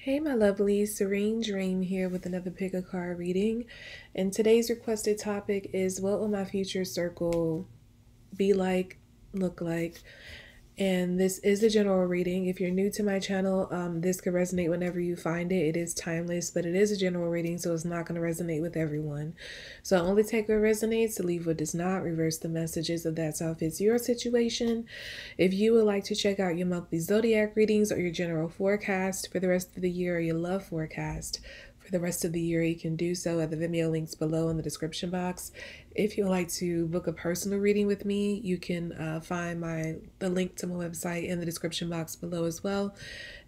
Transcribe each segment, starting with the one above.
Hey, my lovely Serene Dream here with another pick a card reading. And today's requested topic is what will my future circle be like, look like? And this is a general reading. If you're new to my channel, this could resonate whenever you find it. It is timeless, but it is a general reading, so it's not going to resonate with everyone. So only take what resonates, to leave what does not, reverse the messages if that's how it fits your situation. If you would like to check out your monthly Zodiac readings or your general forecast for the rest of the year, or your love forecast for the rest of the year, you can do so at the Vimeo links below in the description box. If you'd like to book a personal reading with me, you can find the link to my website in the description box below as well.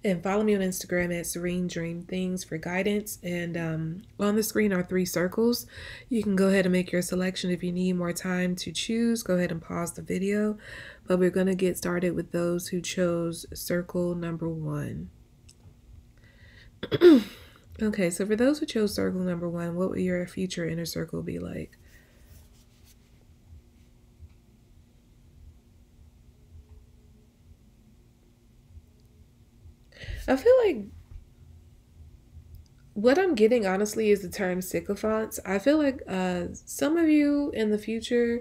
And follow me on Instagram at Serene Dream Things for guidance. And on the screen are 3 circles. You can go ahead and make your selection. If you need more time to choose, go ahead and pause the video. But we're going to get started with those who chose circle number 1. Okay, so for those who chose circle number 1, what will your future inner circle be like? I feel like what I'm getting, honestly, is the term sycophants. I feel like some of you in the future,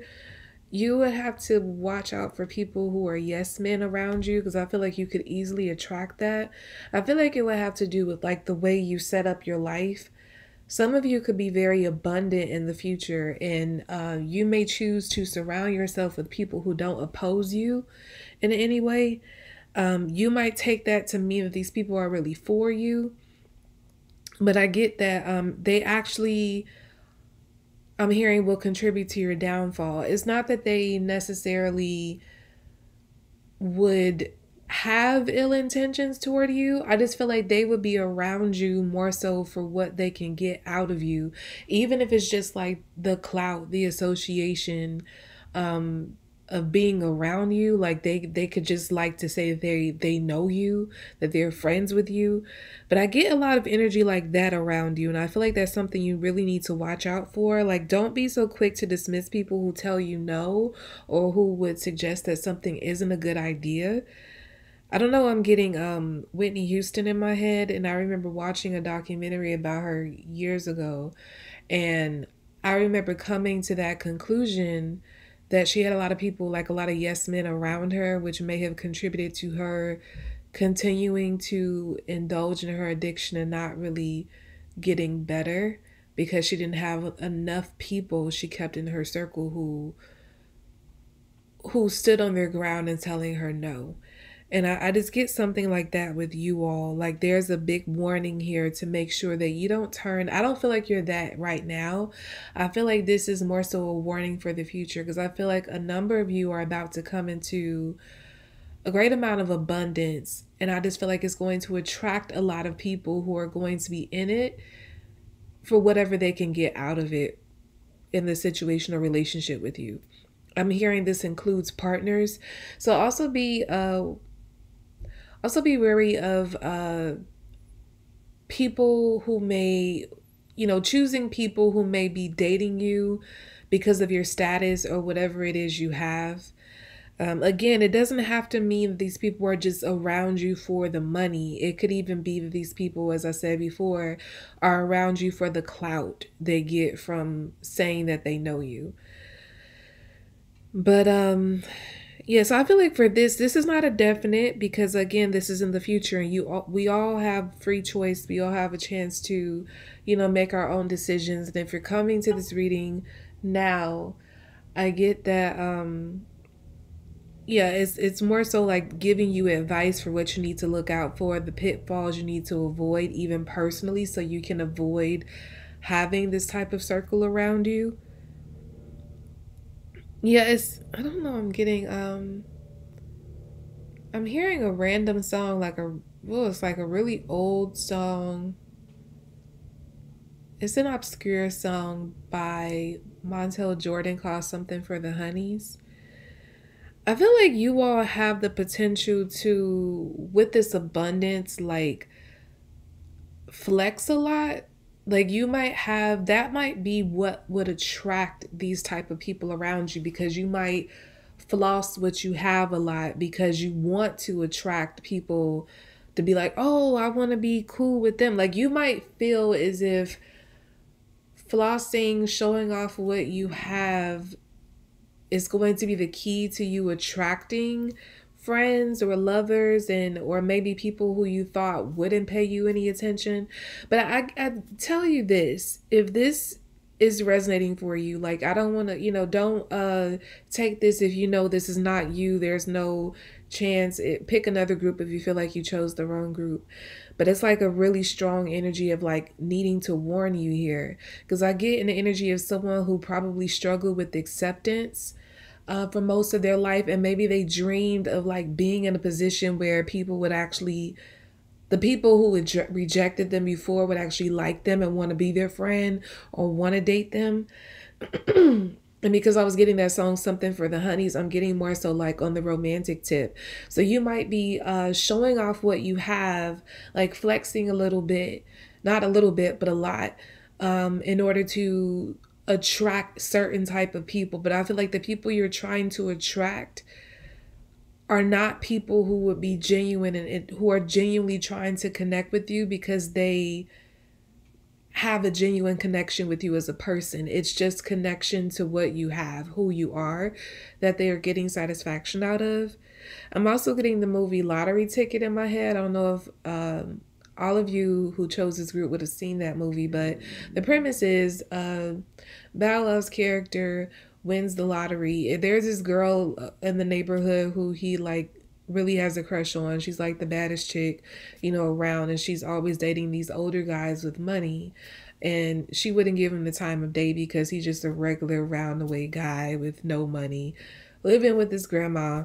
you would have to watch out for people who are yes men around you, because I feel like you could easily attract that. I feel like it would have to do with like the way you set up your life. Some of you could be very abundant in the future, and you may choose to surround yourself with people who don't oppose you in any way. You might take that to mean that these people are really for you. But I get that they actually, I'm hearing, will contribute to your downfall. It's not that they necessarily would have ill intentions toward you. I just feel like they would be around you more so for what they can get out of you, even if it's just like the clout, the association of being around you. Like they could just like to say they know you, that they're friends with you. But I get a lot of energy like that around you, and I feel like that's something you really need to watch out for. Like, don't be so quick to dismiss people who tell you no, or who would suggest that something isn't a good idea. I don't know, I'm getting Whitney Houston in my head, and I remember watching a documentary about her years ago, and I remember coming to that conclusion that she had a lot of people, like a lot of yes men around her, which may have contributed to her continuing to indulge in her addiction and not really getting better, because she didn't have enough people she kept in her circle who stood on their ground and telling her no. And I just get something like that with you all. Like, there's a big warning here to make sure that you don't turn. I don't feel like you're that right now. I feel like this is more so a warning for the future, because I feel like a number of you are about to come into a great amount of abundance. And I just feel like it's going to attract a lot of people who are going to be in it for whatever they can get out of it in the situation or relationship with you. I'm hearing this includes partners. So also be wary of people who may, choosing people who may be dating you because of your status or whatever it is you have. Again, it doesn't have to mean that these people are just around you for the money. It could even be that these people, as I said before, are around you for the clout they get from saying that they know you. But yeah, so I feel like for this is not a definite, because again, this is in the future, and we all have free choice. We all have a chance to, make our own decisions. And if you're coming to this reading now, I get that yeah, it's more so like giving you advice for what you need to look out for, the pitfalls you need to avoid, even personally, so you can avoid having this type of circle around you. Yeah, I don't know, I'm hearing a random song, it's like a really old song. It's an obscure song by Montel Jordan called Something for the Honeys. I feel like you all have the potential to, with this abundance, like flex a lot. Like, you might have, that might be what would attract these type of people around you, because you might floss what you have a lot because you want to attract people to be like, oh, I want to be cool with them. Like, you might feel as if flossing, showing off what you have is going to be the key to you attracting friends or lovers, and or maybe people who you thought wouldn't pay you any attention. But I tell you this, if this is resonating for you, like, I don't want to, don't take this if you know this is not you. There's no chance. Pick another group if you feel like you chose the wrong group. But it's like a really strong energy of like needing to warn you here, because I get in the energy of someone who probably struggled with acceptance for most of their life, and maybe they dreamed of like being in a position where people would actually, the people who had rejected them before would actually like them and want to be their friend or want to date them. And because I was getting that song Something for the Honeys, I'm getting more so like on the romantic tip. So you might be showing off what you have, like flexing a little bit, not a little bit, but a lot, in order to attract certain type of people. But I feel like the people you're trying to attract are not people who would be genuine and who are genuinely trying to connect with you because they have a genuine connection with you as a person. It's just connection to what you have, who you are, that they are getting satisfaction out of. I'm also getting the movie Lottery Ticket in my head. I don't know if all of you who chose this group would have seen that movie, but the premise is Ballov's character wins the lottery. There's this girl in the neighborhood who he like really has a crush on. She's like the baddest chick, around, and she's always dating these older guys with money. And she wouldn't give him the time of day because he's just a regular round the way guy with no money, living with his grandma.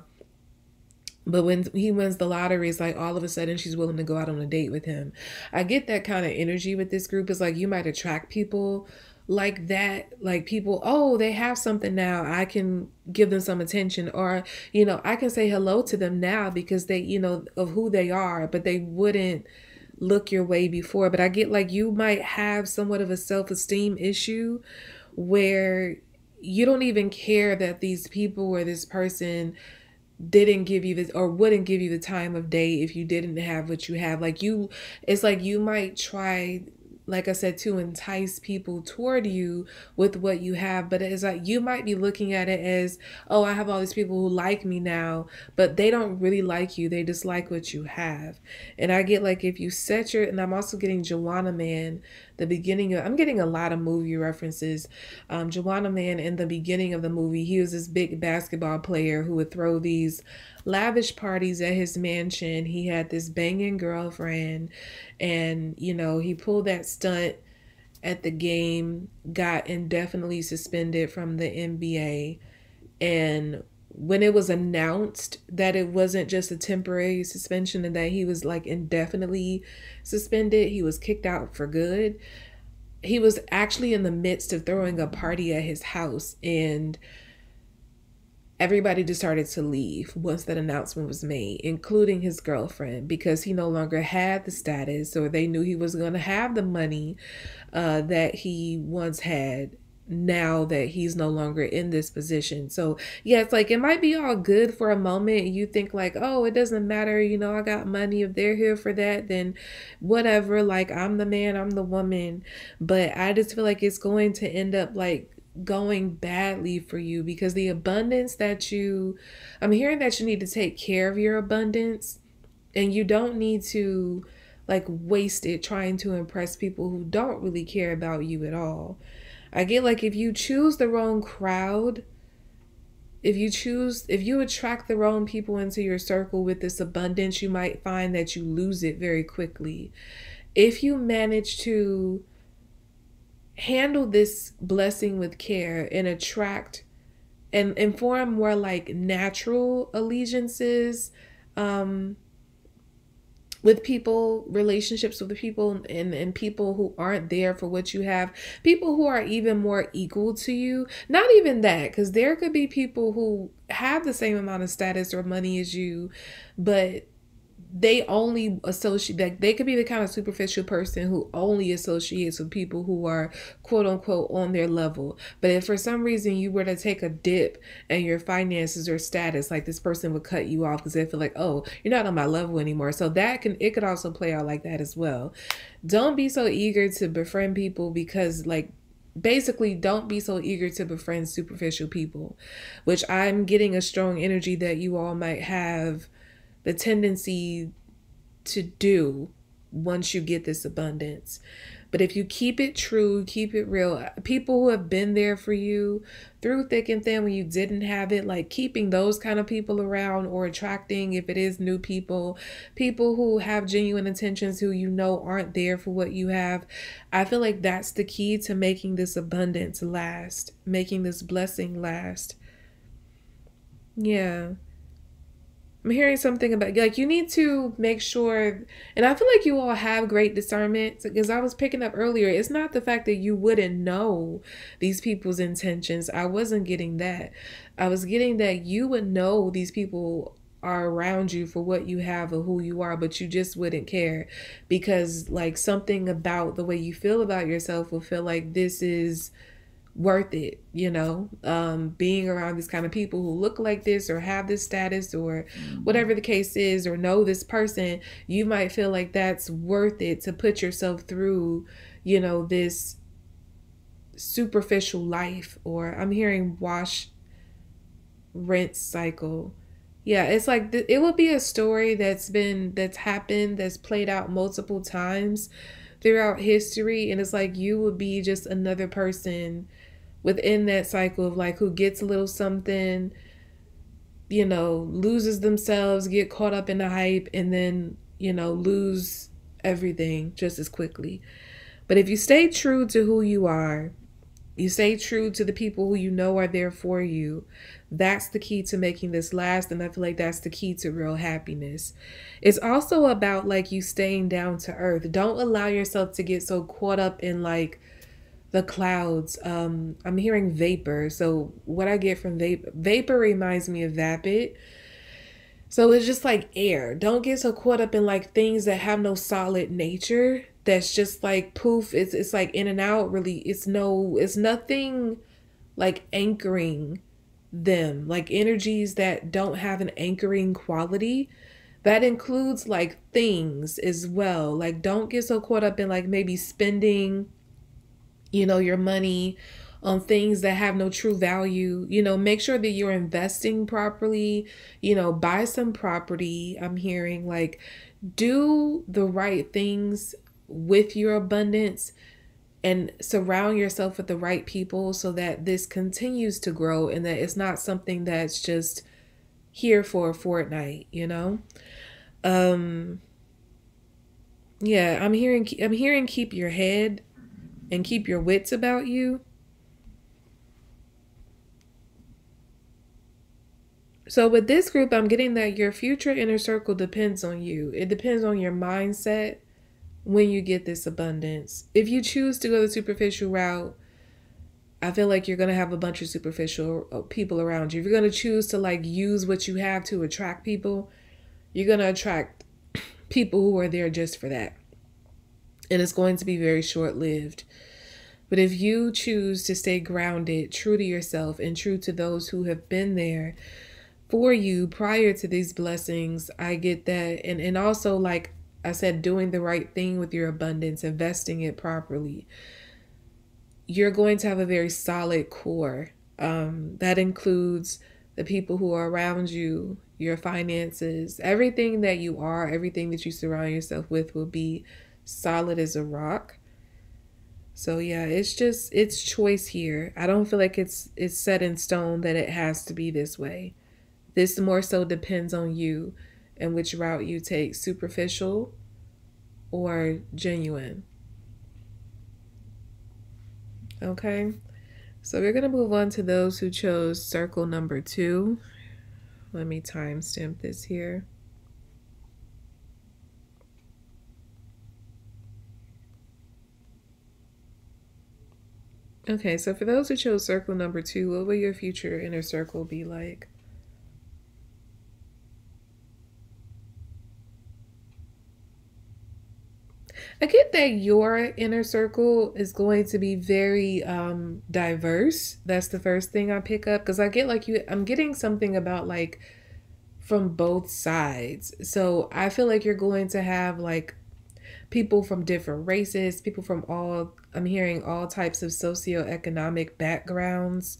But when he wins the lottery, it's like all of a sudden she's willing to go out on a date with him. I get that kind of energy with this group. It's like you might attract people like that, like people, oh, they have something now, I can give them some attention, or I can say hello to them now because they of who they are, but they wouldn't look your way before. But I get like you might have somewhat of a self-esteem issue where you don't even care that these people or this person didn't give you this or wouldn't give you the time of day if you didn't have what you have. Like it's like you might try, like I said, to entice people toward you with what you have. But it's like you might be looking at it as, oh, I have all these people who like me now, but they don't really like you. They just like what you have. And I get like if you set your, and I'm also getting Joanna Man, the beginning of, I'm getting a lot of movie references. Joanna Man in the beginning of the movie, he was this big basketball player who would throw these lavish parties at his mansion. He had this banging girlfriend, and he pulled that stunt at the game, got indefinitely suspended from the NBA. And when it was announced that it wasn't just a temporary suspension and that he was like indefinitely suspended, he was kicked out for good. He was actually in the midst of throwing a party at his house, and everybody just started to leave once that announcement was made, including his girlfriend, because he no longer had the status, or they knew he was going to have the money that he once had now that he's no longer in this position. So yeah, it's like it might be all good for a moment. You think like, oh, it doesn't matter, I got money. If they're here for that, then whatever, like I'm the man, I'm the woman. But I just feel like it's going to end up like going badly for you, because the abundance that I'm hearing that you need to take care of your abundance, and you don't need to like waste it trying to impress people who don't really care about you at all. I get like if you choose the wrong crowd, if you attract the wrong people into your circle with this abundance, you might find that you lose it very quickly. If you manage to handle this blessing with care and attract and form more like natural allegiances with people, relationships with the people, and people who aren't there for what you have, people who are even more equal to you. Not even that, because there could be people who have the same amount of status or money as you, but they only associate, like they could be the kind of superficial person who only associates with people who are quote unquote on their level. But if for some reason you were to take a dip in your finances or status, like this person would cut you off because they feel like, oh, you're not on my level anymore. So that can, it could also play out like that as well. Don't be so eager to befriend people because, like, basically don't be so eager to befriend superficial people, which I'm getting a strong energy that you all might have the tendency to do once you get this abundance. But if you keep it true, keep it real, people who have been there for you through thick and thin when you didn't have it, like keeping those kind of people around, or attracting, if it is new people, people who have genuine intentions, who you know aren't there for what you have. I feel like that's the key to making this abundance last, making this blessing last. Yeah. I'm hearing something about, like, you need to make sure, and I feel like you all have great discernment, because I was picking up earlier, it's not the fact that you wouldn't know these people's intentions. I wasn't getting that. I was getting that you would know these people are around you for what you have or who you are, but you just wouldn't care because, like, something about the way you feel about yourself will feel like this is worth it, being around these kind of people who look like this or have this status or whatever the case is, or know this person. You might feel like that's worth it to put yourself through, this superficial life. Or I'm hearing wash, rinse cycle. Yeah, it's like it would be a story that's happened, that's played out multiple times throughout history, and it's like you would be just another person within that cycle of, like, who gets a little something, loses themselves, get caught up in the hype, and then, lose everything just as quickly. But if you stay true to who you are, you stay true to the people who you know are there for you, that's the key to making this last. And I feel like that's the key to real happiness. It's also about, like, you staying down to earth. Don't allow yourself to get so caught up in, like, the clouds. I'm hearing vapor. So what I get from vapor reminds me of vapid. So it's just like air. Don't get so caught up in, like, things that have no solid nature. That's just like poof. It's like in and out. Really, it's nothing like anchoring them. Like energies that don't have an anchoring quality. That includes, like, things as well. Like, don't get so caught up in, like, maybe spending your money on things that have no true value. Make sure that you're investing properly, buy some property. I'm hearing, like, do the right things with your abundance and surround yourself with the right people so that this continues to grow and that it's not something that's just here for a fortnight, yeah, I'm hearing keep your head and keep your wits about you. So with this group, I'm getting that your future inner circle depends on you. It depends on your mindset when you get this abundance. If you choose to go the superficial route, I feel like you're going to have a bunch of superficial people around you. If you're going to choose to, like, use what you have to attract people, you're going to attract people who are there just for that. And it's going to be very short-lived. But if you choose to stay grounded, true to yourself, and true to those who have been there for you prior to these blessings, I get that. And also, like I said, doing the right thing with your abundance, investing it properly, you're going to have a very solid core. That includes the people who are around you, your finances, everything that you are, everything that you surround yourself with will be solid as a rock. So yeah, it's choice here. I don't feel like it's set in stone that it has to be this way. This more so depends on you and which route you take, superficial or genuine. Okay, so we're going to move on to those who chose circle number 2. Let me timestamp this here. Okay, so for those who chose circle number 2, what will your future inner circle be like? I get that your inner circle is going to be very diverse. That's the first thing I pick up, because I get like I'm getting something about like from both sides. So I feel like you're going to have like people from different races, people from all, I'm hearing all types of socioeconomic backgrounds.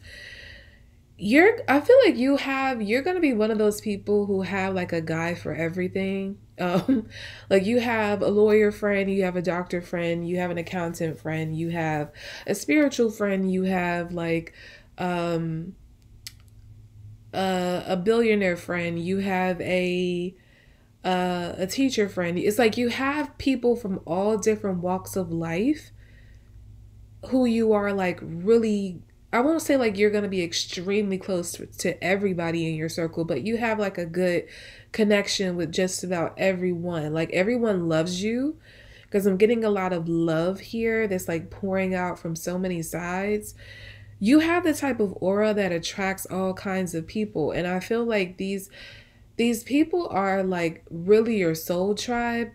I feel like you're going to be one of those people who have like a guy for everything. Like you have a lawyer friend, you have a doctor friend, you have an accountant friend, you have a spiritual friend, you have like um a billionaire friend, you have a teacher friend. It's like you have people from all different walks of life who you are like really, I won't say like you're going to be extremely close to everybody in your circle, but you have like a good connection with just about everyone. Like everyone loves you, because I'm getting a lot of love here that's like pouring out from so many sides. You have the type of aura that attracts all kinds of people, and I feel like these people are like really your soul tribe.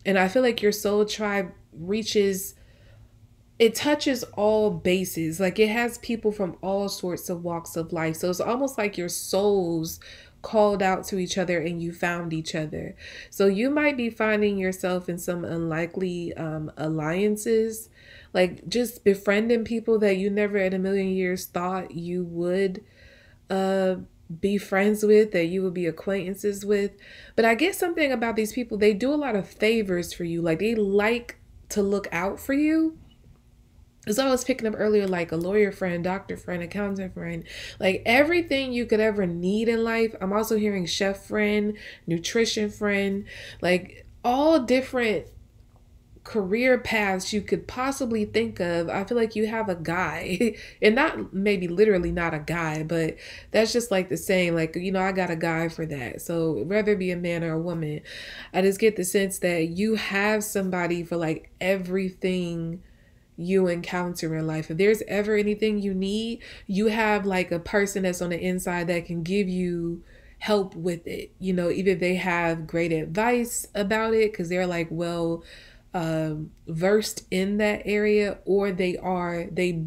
And I feel like your soul tribe reaches, it touches all bases. Like it has people from all sorts of walks of life. So it's almost like your souls called out to each other and you found each other. So you might be finding yourself in some unlikely alliances, like just befriending people that you never in a million years thought you would uh be friends with, that you would be acquaintances with. But I get something about these people, they do a lot of favors for you. Like they like to look out for you. As I was picking up earlier, like a lawyer friend, doctor friend, accountant friend, like everything you could ever need in life. I'm also hearing chef friend, nutrition friend, like all different career paths you could possibly think of. I feel like you have a guy, and not maybe literally not a guy, but that's just like the saying, like, you know, I got a guy for that. So whether it be a man or a woman, I just get the sense that you have somebody for like everything you encounter in life. If there's ever anything you need, you have like a person that's on the inside that can give you help with it. You know, either they have great advice about it because they're like, well, versed in that area, or they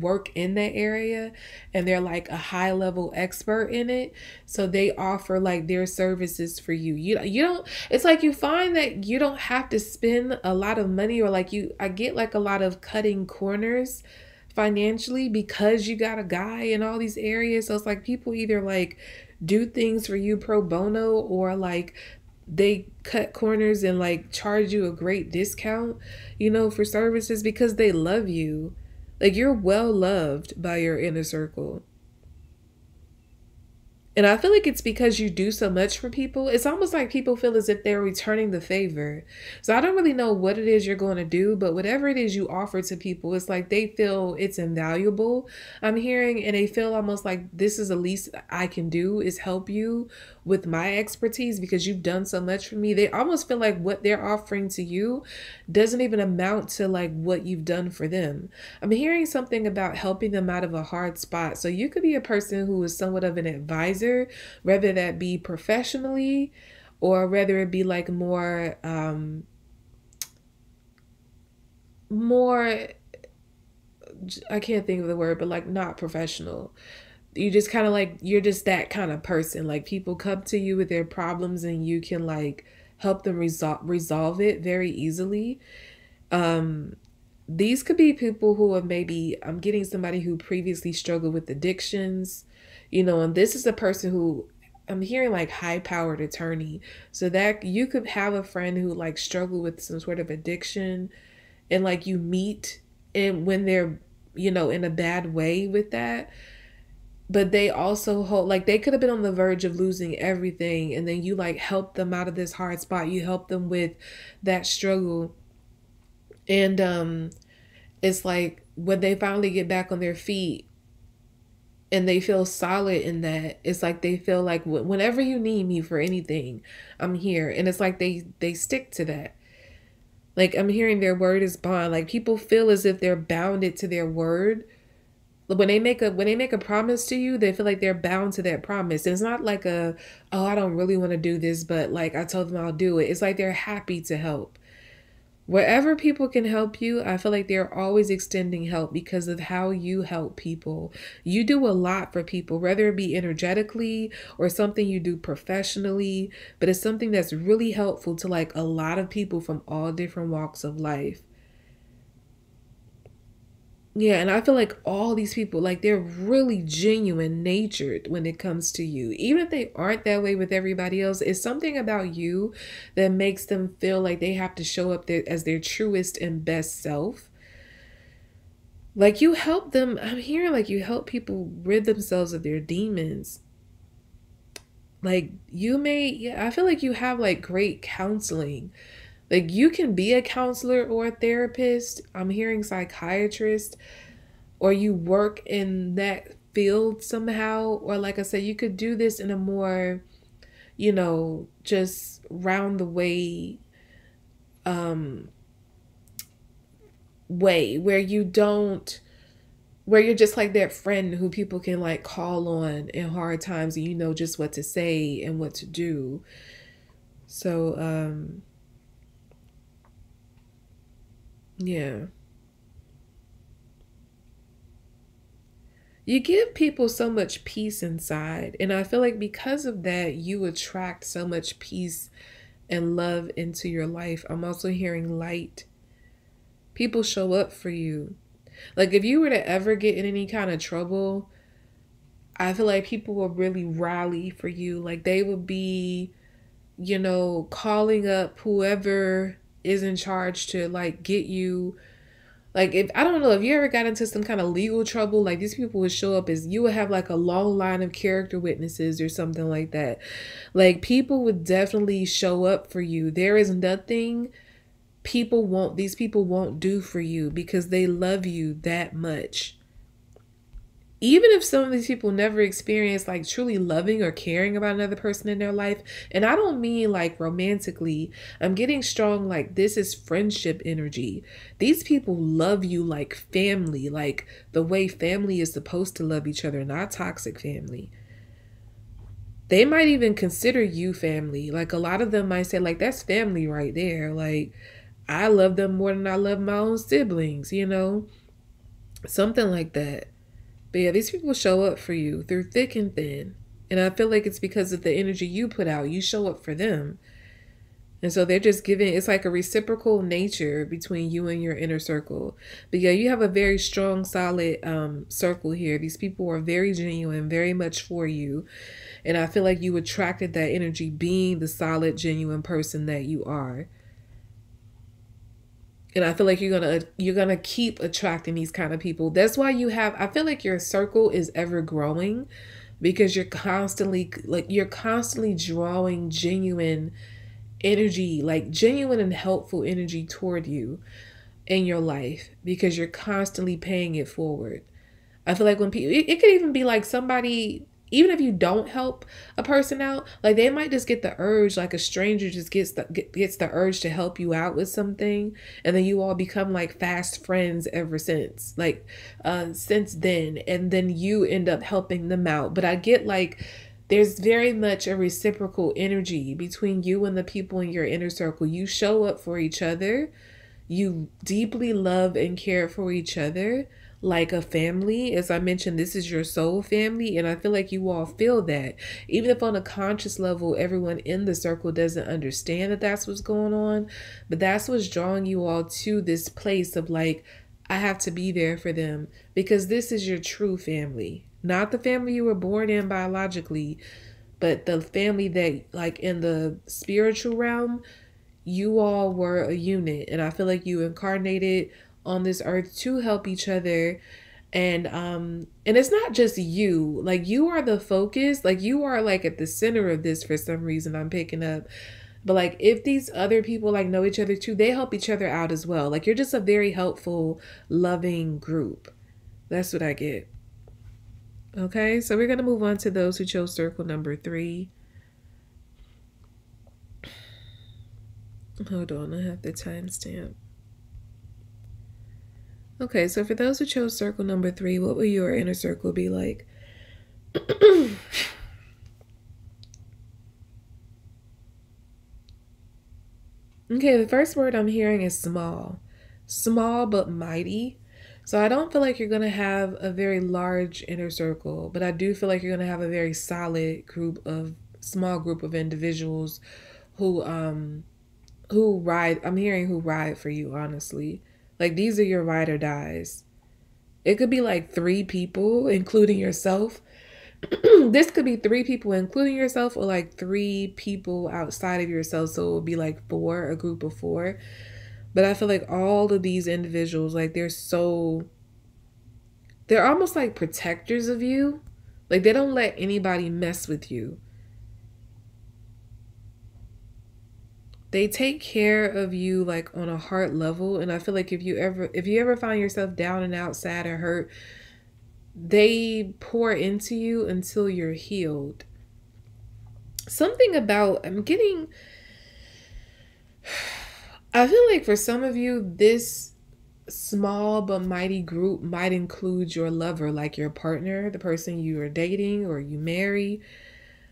work in that area and they're like a high level expert in it, so they offer like their services for you. You don't, it's like you find that you don't have to spend a lot of money, or like I get like a lot of cutting corners financially because you got a guy in all these areas. So it's like people either like do things for you pro bono, or like they cut corners and like charge you a great discount, you know, for services because they love you. Like you're well loved by your inner circle. And I feel like it's because you do so much for people. It's almost like people feel as if they're returning the favor. So I don't really know what it is you're going to do, but whatever it is you offer to people, it's like they feel it's invaluable. I'm hearing, and they feel almost like this is the least I can do is help you with my expertise because you've done so much for me. They almost feel like what they're offering to you doesn't even amount to like what you've done for them. I'm hearing something about helping them out of a hard spot. So you could be a person who is somewhat of an advisor, whether that be professionally or whether it be like more, I can't think of the word, but like not professional. You just kind of like, you're just that kind of person. Like people come to you with their problems and you can like help them resolve it very easily. These could be people who have maybe, I'm getting somebody who previously struggled with addictions, you know, and this is a person who, I'm hearing like high powered attorney. So that you could have a friend who like struggled with some sort of addiction, and like you meet and when they're, you know, in a bad way with that, but they also hold, like they could have been on the verge of losing everything, and then you like help them out of this hard spot, you help them with that struggle. And it's like when they finally get back on their feet and they feel solid in that, it's like they feel like whenever you need me for anything, I'm here. And it's like they stick to that. Like I'm hearing their word is bond. Like people feel as if they're bounded to their word. When they make a promise to you, they feel like they're bound to that promise. And it's not like oh, I don't really want to do this, but like I told them I'll do it. It's like they're happy to help. Wherever people can help you, I feel like they're always extending help because of how you help people. You do a lot for people, whether it be energetically or something you do professionally, but it's something that's really helpful to like a lot of people from all different walks of life. Yeah, and I feel like all these people, like they're really genuine natured when it comes to you. Even if they aren't that way with everybody else, it's something about you that makes them feel like they have to show up there as their truest and best self. Like you help them, I'm hearing like you help people rid themselves of their demons. Like you may, yeah, I feel like you have like great counseling. Like you can be a counselor or a therapist. I'm hearing psychiatrist, or you work in that field somehow. Or like I said, you could do this in a more, just round the way way where you don't where you're just like that friend who people can like call on in hard times and you know just what to say and what to do. So yeah. You give people so much peace inside, and I feel like because of that you attract so much peace and love into your life. I'm also hearing light. People show up for you. Like if you were to ever get in any kind of trouble, I feel like people will really rally for you. Like they would be, calling up whoever is in charge to like get you. Like if I don't know if you ever got into some kind of legal trouble, like these people would show up as you would have like a long line of character witnesses or something like that. Like people would definitely show up for you. There is nothing these people won't do for you because they love you that much. Even if some of these people never experience like truly loving or caring about another person in their life, and I don't mean like romantically, I'm getting strong like this is friendship energy. These people love you like family, like the way family is supposed to love each other, not toxic family. They might even consider you family. Like a lot of them might say like that's family right there. Like I love them more than I love my own siblings, something like that. But yeah, these people show up for you through thick and thin. And I feel like it's because of the energy you put out. You show up for them. And so they're just giving, it's like a reciprocal nature between you and your inner circle. But yeah, you have a very strong, solid circle here. These people are very genuine, very much for you. And I feel like you attracted that energy being the solid, genuine person that you are. And I feel like you're gonna keep attracting these kind of people. That's why I feel like your circle is ever growing because you're constantly drawing genuine energy, like genuine and helpful energy toward you in your life because you're constantly paying it forward. I feel like when people, it could even be like somebody, even if you don't help a person out, like they might just get the urge, like a stranger just gets the urge to help you out with something, and then you all become like fast friends ever since, like since then, and then you end up helping them out. But I get like there's very much a reciprocal energy between you and the people in your inner circle. You show up for each other. You deeply love and care for each other like a family. As I mentioned, this is your soul family, and I feel like you all feel that. Even if on a conscious level, everyone in the circle doesn't understand that that's what's going on, but that's what's drawing you all to this place of like, I have to be there for them because this is your true family. Not the family you were born in biologically, but the family that like in the spiritual realm, you all were a unit, and I feel like you incarnated on this earth to help each other. And it's not just you, like you are the focus, like you are like at the center of this for some reason I'm picking up. But like if these other people like know each other too, they help each other out as well. Like you're just a very helpful, loving group. That's what I get. Okay, so we're going to move on to those who chose circle number 3. Hold on, I have the timestamp. Okay, so for those who chose circle number 3, what will your inner circle be like? Okay, the first word I'm hearing is small. Small but mighty. So I don't feel like you're going to have a very large inner circle, but I do feel like you're going to have a very solid small group of individuals who ride. I'm hearing who ride for you, honestly. Like these are your ride or dies. It could be like 3 people including yourself. This could be 3 people including yourself, or like 3 people outside of yourself, so it would be like 4, a group of 4. But I feel like all of these individuals, like they're almost like protectors of you. Like they don't let anybody mess with you. They take care of you like on a heart level, and I feel like if you ever find yourself down and out, sad or hurt, they pour into you until you're healed. Something about I feel like for some of you, this small but mighty group might include your lover, like your partner, the person you are dating or you marry.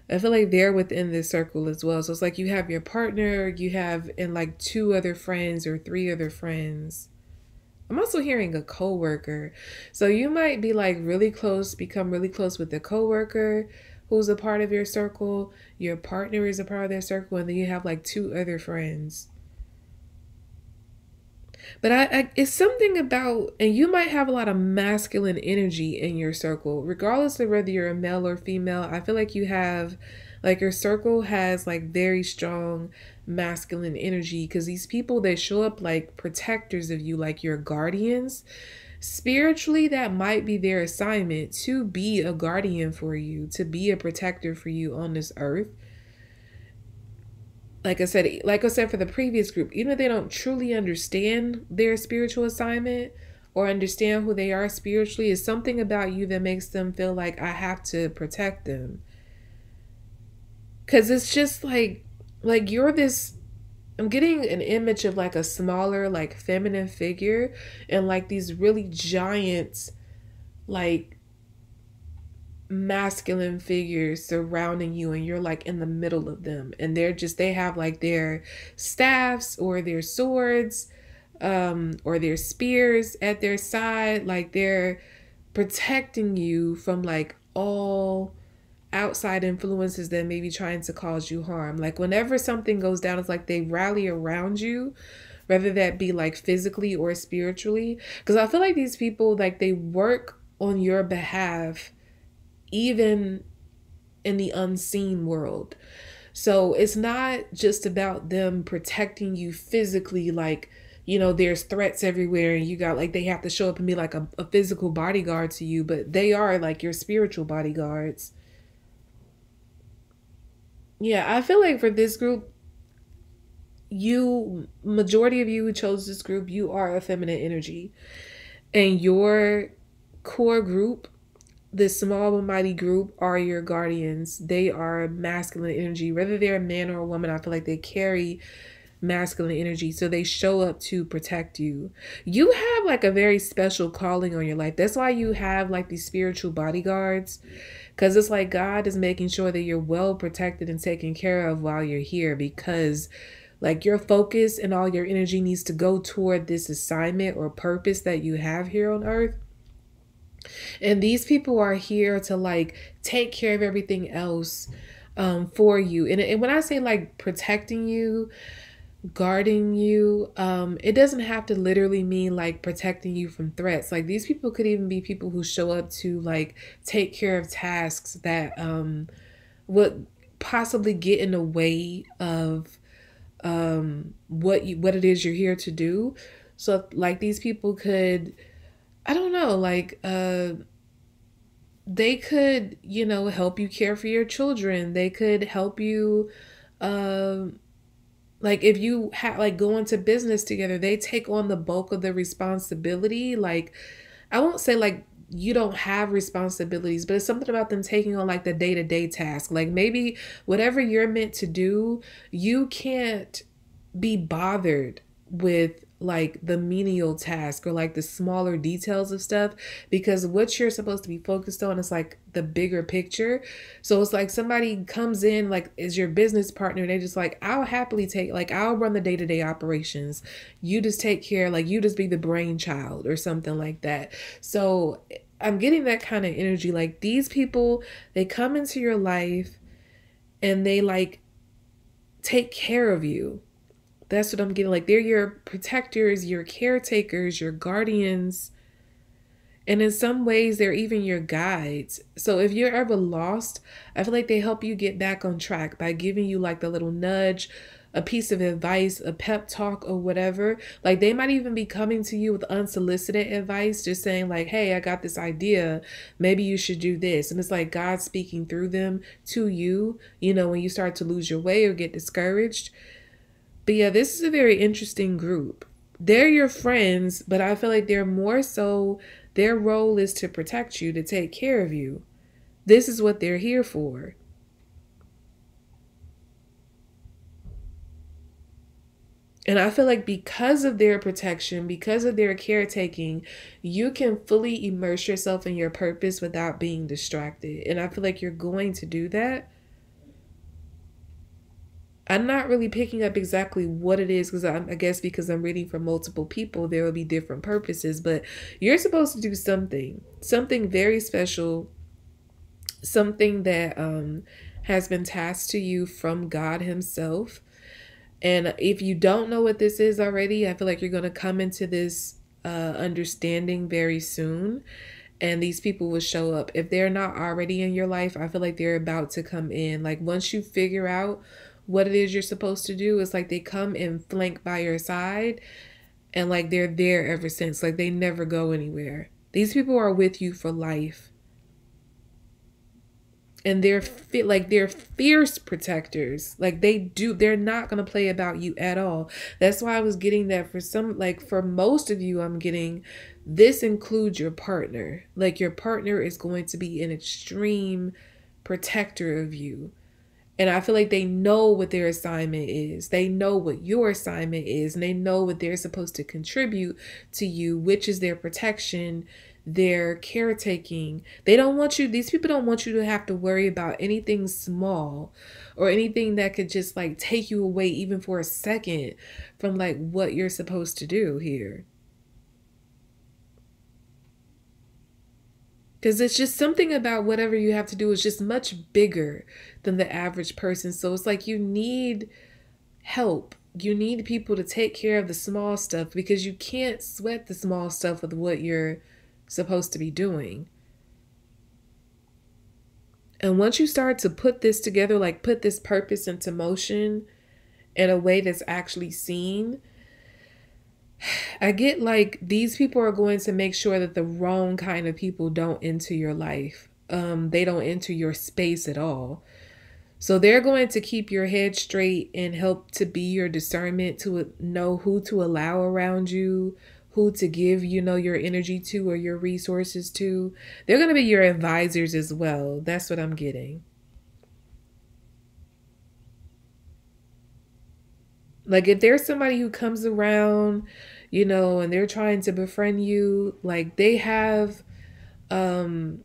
I feel like they're within this circle as well. So it's like you have your partner, you have and like 2 other friends or 3 other friends. I'm also hearing a coworker. So you might be like really close, become really close with the coworker who's a part of your circle. Your partner is a part of their circle, and then you have like 2 other friends. But it's something about, and you might have a lot of masculine energy in your circle, regardless of whether you're a male or female. I feel like you have, like, your circle has like very strong masculine energy because these people, they show up like protectors of you, like your guardians. Spiritually, that might be their assignment, to be a guardian for you, to be a protector for you on this earth. Like I said for the previous group, even if they don't truly understand their spiritual assignment or understand who they are spiritually, is something about you that makes them feel like I have to protect them. Cause it's just like you're this. I'm getting an image of like a smaller, like feminine figure, and like these really giant, like masculine figures surrounding you, and you're like in the middle of them, and they have like their staffs or their swords or their spears at their side, like they're protecting you from like all outside influences that may be trying to cause you harm. Like whenever something goes down, it's like they rally around you, whether that be like physically or spiritually, because I feel like these people, like, they work on your behalf even in the unseen world. So it's not just about them protecting you physically, like, there's threats everywhere and you got like they have to show up and be like a physical bodyguard to you, but they are like your spiritual bodyguards. Yeah, I feel like for this group, majority of you who chose this group, you are a feminine energy. And your core group, this small but mighty group, are your guardians. They are masculine energy. Whether they're a man or a woman, I feel like they carry masculine energy. So they show up to protect you. You have like a very special calling on your life. That's why you have like these spiritual bodyguards. Because it's like God is making sure that you're well protected and taken care of while you're here. Because like your focus and all your energy needs to go toward this assignment or purpose that you have here on earth. And these people are here to like take care of everything else for you. And when I say like protecting you, guarding you, it doesn't have to literally mean like protecting you from threats. Like these people could even be people who show up to like take care of tasks that would possibly get in the way of what it is you're here to do. So like these people could, I don't know, like they could, help you care for your children. They could help you like if you have like go into business together, they take on the bulk of the responsibility. Like I won't say like you don't have responsibilities, but it's something about them taking on like the day-to-day task. Like maybe whatever you're meant to do, you can't be bothered with like the menial task or like the smaller details of stuff, because what you're supposed to be focused on is like the bigger picture. So it's like somebody comes in like is your business partner and they just like, I'll happily take, like I'll run the day-to-day operations, you just take care, like you just be the brainchild or something like that. So I'm getting that kind of energy, like these people, they come into your life and they like take care of you. That's what I'm getting. Like they're your protectors, your caretakers, your guardians. And in some ways, they're even your guides. So if you're ever lost, I feel like they help you get back on track by giving you like the little nudge, a piece of advice, a pep talk, or whatever. Like they might even be coming to you with unsolicited advice, just saying like, hey, I got this idea. Maybe you should do this. And it's like God speaking through them to you, you know, when you start to lose your way or get discouraged. But yeah, this is a very interesting group. They're your friends, but I feel like they're more so, their role is to protect you, to take care of you. This is what they're here for. And I feel like because of their protection, because of their caretaking, you can fully immerse yourself in your purpose without being distracted. And I feel like you're going to do that. I'm not really picking up exactly what it is because I guess because I'm reading for multiple people, there will be different purposes. But you're supposed to do something very special, something that has been tasked to you from God Himself. And if you don't know what this is already, I feel like you're going to come into this understanding very soon. And these people will show up. If they're not already in your life, I feel like they're about to come in. Like once you figure out what it is you're supposed to do, it's like they come and flank by your side and like they're there ever since. Like they never go anywhere. These people are with you for life. And they're they're fierce protectors. Like they're not going to play about you at all. That's why I was getting that for some, like for most of you, I'm getting this includes your partner. Like your partner is going to be an extreme protector of you. And I feel like they know what their assignment is. They know what your assignment is. And they know what they're supposed to contribute to you, which is their protection, their caretaking. They don't want you, these people don't want you to have to worry about anything small or anything that could just like take you away even for a second from like what you're supposed to do here. Because it's just something about whatever you have to do is just much bigger than the average person. So it's like you need help. You need people to take care of the small stuff because you can't sweat the small stuff with what you're supposed to be doing. And once you start to put this together, like put this purpose into motion in a way that's actually seen, I get like these people are going to make sure that the wrong kind of people don't enter your life. They don't enter your space at all. So they're going to keep your head straight and help to be your discernment to know who to allow around you, who to give, you know, your energy to or your resources to. They're going to be your advisors as well. That's what I'm getting. Like if there's somebody who comes around, you know, and they're trying to befriend you, like they have, I'm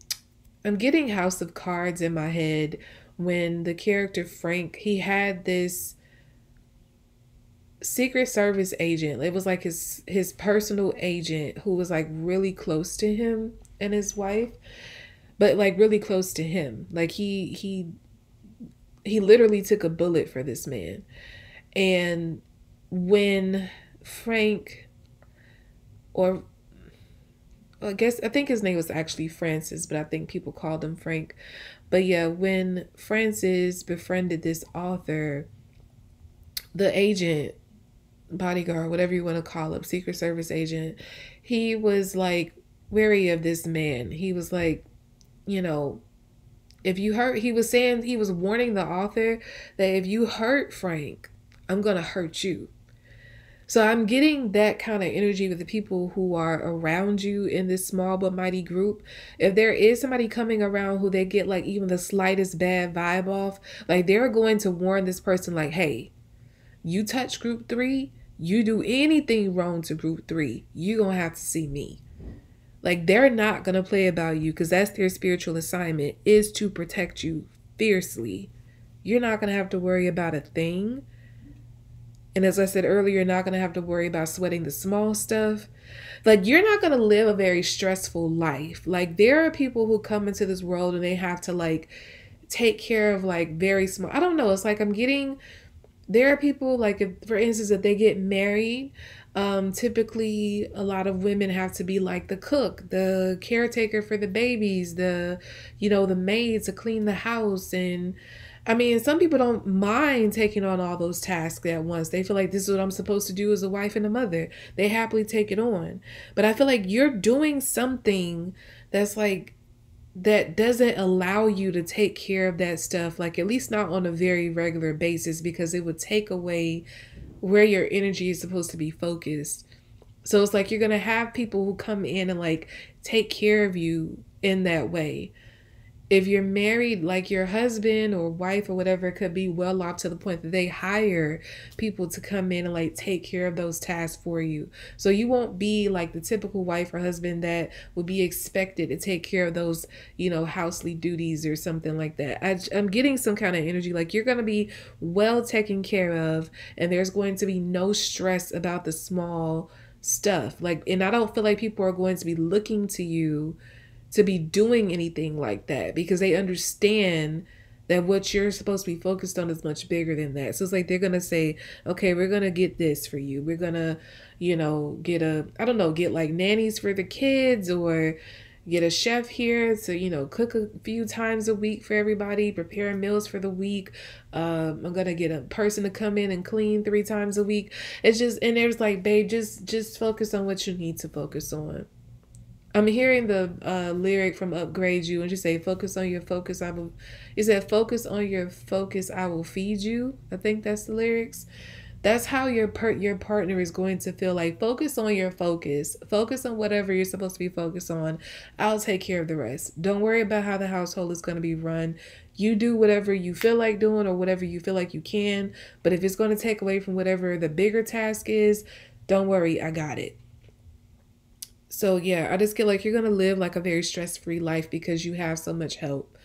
getting House of Cards in my head when the character Frank, he had this Secret Service agent. It was like his personal agent who was like really close to him and his wife, but like really close to him. Like he literally took a bullet for this man. And when Frank, or I think his name was actually Francis, but I think people called him Frank. But yeah, when Francis befriended this author, the agent, bodyguard, whatever you want to call him, Secret Service agent, he was like wary of this man. He was like, you know, if you hurt, he was saying, he was warning the author that if you hurt Frank, I'm going to hurt you. So I'm getting that kind of energy with the people who are around you in this small but mighty group. If there is somebody coming around who they get like even the slightest bad vibe off, like they're going to warn this person like, hey, you touch group 3, You do anything wrong to group 3, you're going to have to see me. Like, they're not going to play about you because that's their spiritual assignment, is to protect you fiercely. You're not going to have to worry about a thing. And as I said earlier, you're not going to have to worry about sweating the small stuff. Like, you're not going to live a very stressful life. Like, there are people who come into this world and they have to, like, take care of, like, very small. I don't know. It's like there are people, like, if, for instance, if they get married, typically a lot of women have to be like the cook, the caretaker for the babies, the maid to clean the house. And I mean, some people don't mind taking on all those tasks at once. They feel like this is what I'm supposed to do as a wife and a mother. They happily take it on. But I feel like you're doing something that's like, that doesn't allow you to take care of that stuff, like at least not on a very regular basis, because it would take away where your energy is supposed to be focused. So it's like you're going to have people who come in and like take care of you in that way. If you're married, like your husband or wife or whatever could be well off to the point that they hire people to come in and like take care of those tasks for you. So you won't be like the typical wife or husband that would be expected to take care of those, housely duties or something like that. I'm getting some kind of energy like you're going to be well taken care of, and there's going to be no stress about the small stuff. Like, and I don't feel like people are going to be looking to you to be doing anything like that, because they understand that what you're supposed to be focused on is much bigger than that. So it's like they're going to say, okay, we're going to get this for you. We're going to, get like nannies for the kids, or get a chef here to, cook a few times a week for everybody, prepare meals for the week. I'm going to get a person to come in and clean 3 times a week. It's just, and there's like, babe, just focus on what you need to focus on. I'm hearing the lyric from Upgrade You, and just say, focus on your focus, it said, focus on your focus, I will feed you. I think that's the lyrics. That's how your partner is going to feel. Like, focus on your focus. Focus on whatever you're supposed to be focused on. I'll take care of the rest. Don't worry about how the household is going to be run. You do whatever you feel like doing, or whatever you feel like you can. But if it's going to take away from whatever the bigger task is, don't worry, I got it. So yeah, I just get like you're going to live like a very stress-free life because you have so much help.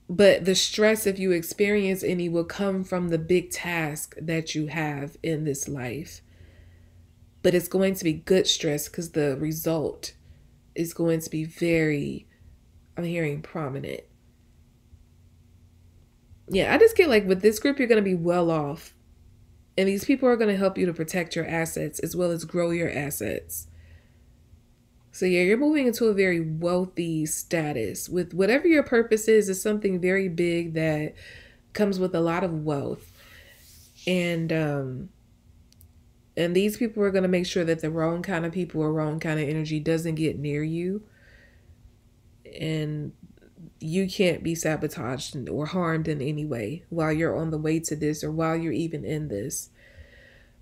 But the stress, if you experience any, will come from the big task that you have in this life. But it's going to be good stress because the result is going to be very, I'm hearing, prominent. Yeah, I just get like with this group, you're going to be well off. And these people are going to help you to protect your assets as well as grow your assets. So yeah, you're moving into a very wealthy status with whatever your purpose is something very big that comes with a lot of wealth. And these people are going to make sure that the wrong kind of people or wrong kind of energy doesn't get near you. And you can't be sabotaged or harmed in any way while you're on the way to this, or while you're even in this.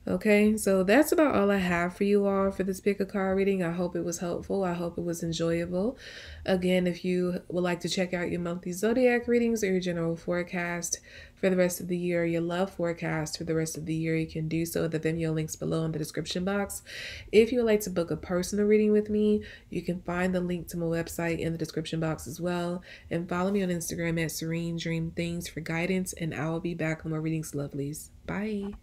Okay, so that's about all I have for you all for this pick a card reading. I hope it was helpful. I hope it was enjoyable. Again, if you would like to check out your monthly zodiac readings or your general forecast for the rest of the year, your love forecast for the rest of the year, you can do so at the Vimeo links below in the description box. If you would like to book a personal reading with me, you can find the link to my website in the description box as well. And follow me on Instagram at Serene Dream Things for guidance, and I will be back on more readings, lovelies. Bye.